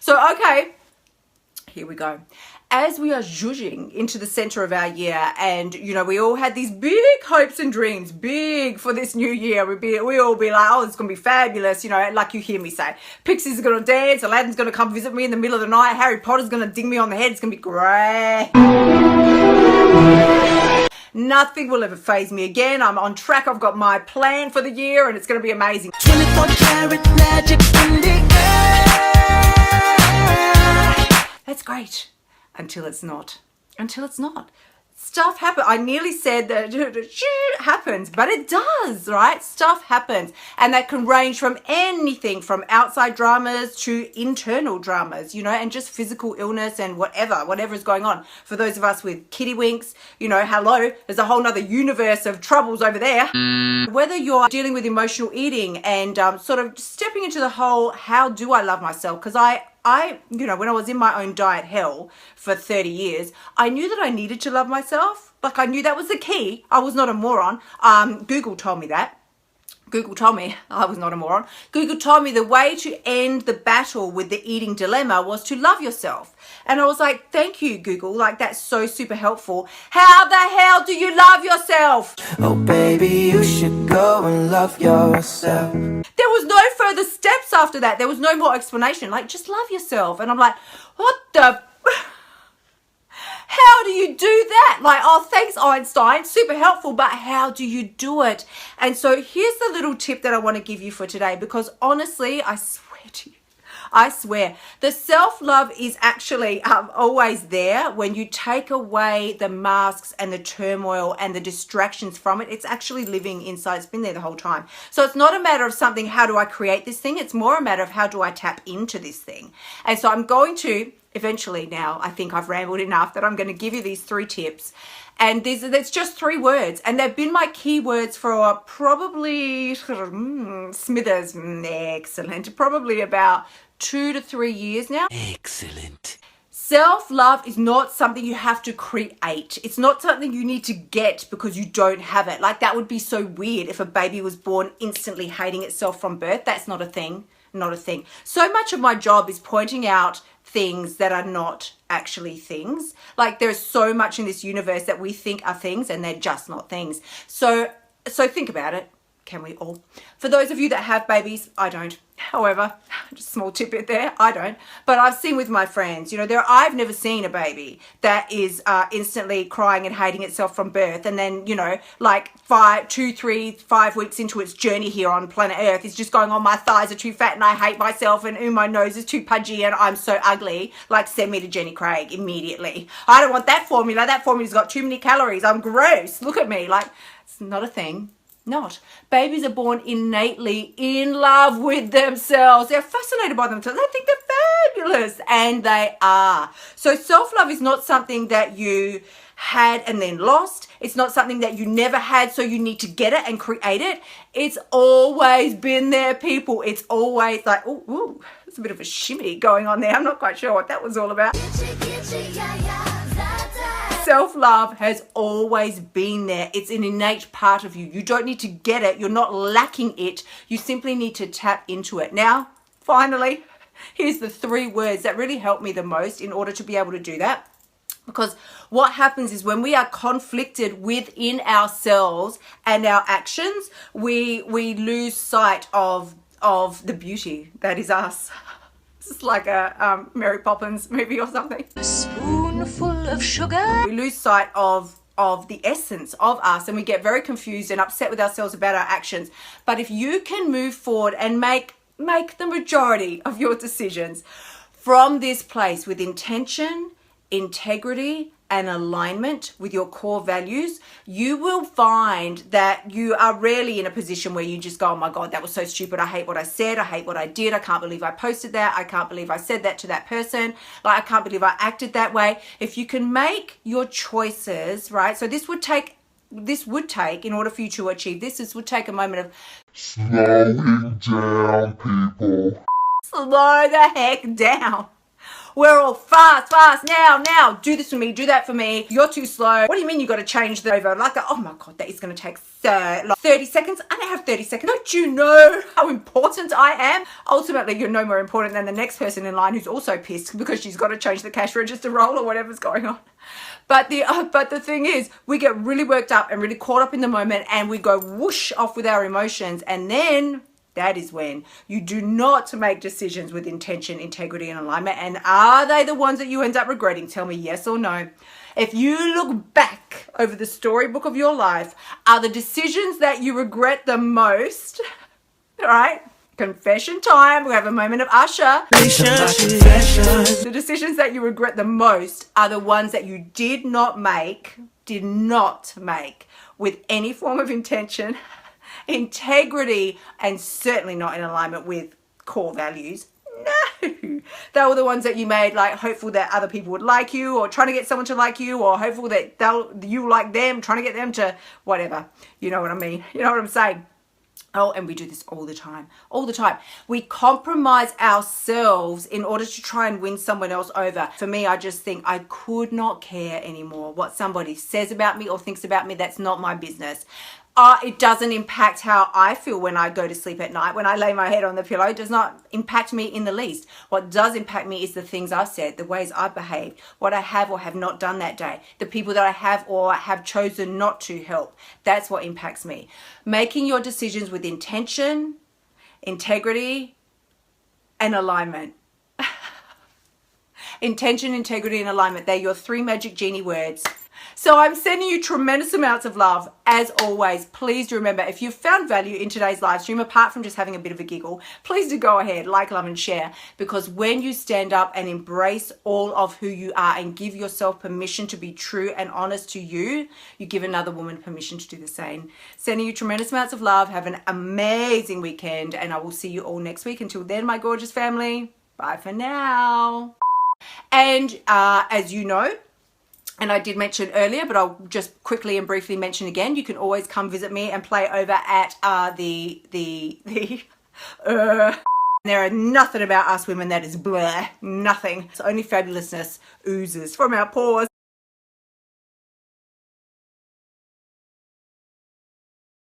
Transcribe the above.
So, okay, here we go. As we are zhuzhing into the center of our year, and you know, we all had these big hopes and dreams, big for this new year. We all be like, oh, it's gonna be fabulous, you know, like you hear me say, Pixies are gonna dance, Aladdin's gonna come visit me in the middle of the night, Harry Potter's gonna ding me on the head, it's gonna be great. Nothing will ever faze me again. I'm on track. I've got my plan for the year, and it's gonna be amazing. 24 karat magic in the air. That's great. Until it's not. Until it's not. Stuff happens. I nearly said that it happens, but it does, right? Stuff happens. And that can range from anything from outside dramas to internal dramas, you know, and just physical illness and whatever is going on. For those of us with kitty winks, you know, hello, there's a whole nother universe of troubles over there. Whether you're dealing with emotional eating and sort of stepping into the whole, how do I love myself? Because I, you know, when I was in my own diet hell for 30 years, I knew that I needed to love myself. Like, I knew that was the key. I was not a moron. Google told me that. Google told me I was not a moron. Google told me the way to end the battle with the eating dilemma was to love yourself. And I was like, thank you, Google. Like, that's so super helpful. How the hell do you love yourself? Oh, baby, you should go and love yourself. There was no further steps after that. There was no more explanation. Like, just love yourself. And I'm like, what the... How do you do that? Like, oh, thanks, Einstein. Super helpful, but how do you do it? And so here's the little tip that I want to give you for today, because honestly, I swear to you, I swear, the self-love is actually always there when you take away the masks and the turmoil and the distractions from it. It's actually living inside. It's been there the whole time. So it's not a matter of something, how do I create this thing? It's more a matter of how do I tap into this thing? And so I'm going to... Eventually now, I think I've rambled enough that I'm going to give you these 3 tips. And there's just 3 words. And they've been my key words for probably, Smithers, excellent, probably about 2 to 3 years now. Excellent. Self-love is not something you have to create. It's not something you need to get because you don't have it. Like, that would be so weird if a baby was born instantly hating itself from birth. That's not a thing. Not a thing. So much of my job is pointing out things that are not actually things. Like, there's so much in this universe that we think are things and they're just not things. So think about it. Can we all? For those of you that have babies, I don't. However, just a small tidbit there, I don't. But I've seen with my friends, you know, I've never seen a baby that is instantly crying and hating itself from birth. And then, you know, like 2, 3, 5 weeks into its journey here on planet Earth, it's just going, oh, my thighs are too fat and I hate myself, and ooh, my nose is too pudgy and I'm so ugly. Like, send me to Jenny Craig immediately. I don't want that formula. That formula's got too many calories. I'm gross. Look at me. Like, it's not a thing. Not. Babies are born innately in love with themselves. They're fascinated by themselves. They think they're fabulous, and they are. So self-love is not something that you had and then lost. It's not something that you never had, so you need to get it and create it. It's always been there, people. It's always like, ooh, there's a bit of a shimmy going on there. I'm not quite sure what that was all about. Self-love has always been there. It's an innate part of you. You don't need to get it. You're not lacking it. You simply need to tap into it. Now, finally, here's the 3 words that really help me the most in order to be able to do that. Because what happens is when we are conflicted within ourselves and our actions, we lose sight of the beauty that is us. It's like a Mary Poppins movie or something. A spoonful of sugar. We lose sight of the essence of us, and we get very confused and upset with ourselves about our actions. But if you can move forward and make the majority of your decisions from this place with intention, integrity, and alignment with your core values, you will find that you are rarely in a position where you just go, oh my God, that was so stupid. I hate what I said. I hate what I did. I can't believe I posted that. I can't believe I said that to that person. Like, I can't believe I acted that way. If you can make your choices, right? So this would take, in order for you to achieve this would take a moment of slowing down, people. Slow the heck down. We're all fast, now, do this for me, do that for me. You're too slow. What do you mean you got to change the over? Like, oh my God, that is going to take 30 seconds. I don't have 30 seconds. Don't you know how important I am? Ultimately, you're no more important than the next person in line who's also pissed because she's got to change the cash register roll or whatever's going on. But the thing is, we get really worked up and really caught up in the moment, and we go whoosh off with our emotions, and then that is when you do not make decisions with intention, integrity, and alignment. And are they the ones that you end up regretting? Tell me yes or no. If you look back over the storybook of your life, are the decisions that you regret the most, all right? Confession time. We have a moment of Usher. The decisions that you regret the most are the ones that you did not make with any form of intention, integrity, and certainly not in alignment with core values. No, they were the ones that you made like hopeful that other people would like you, or trying to get someone to like you, or hopeful that you like them, trying to get them to whatever. You know what I mean? You know what I'm saying? Oh, and we do this all the time. We compromise ourselves in order to try and win someone else over. For me, I just think I could not care anymore what somebody says about me or thinks about me. That's not my business. It doesn't impact how I feel when I go to sleep at night. When I lay my head on the pillow, it does not impact me in the least. What does impact me is the things I've said, the ways I've behaved, what I have or have not done that day, the people that I have or have chosen not to help. That's what impacts me. Making your decisions with intention, integrity, and alignment. Intention, integrity, and alignment. They're your 3 magic genie words. So I'm sending you tremendous amounts of love. As always, please do remember, if you've found value in today's live stream, apart from just having a bit of a giggle, please do go ahead, like, love, and share. Because when you stand up and embrace all of who you are and give yourself permission to be true and honest to you, you give another woman permission to do the same. Sending you tremendous amounts of love. Have an amazing weekend, and I will see you all next week. Until then, my gorgeous family, bye for now. And as you know, and I did mention earlier, but I'll just quickly and briefly mention again, you can always come visit me and play over at there are nothing about us women that is bleh, nothing. It's only fabulousness oozes from our pores.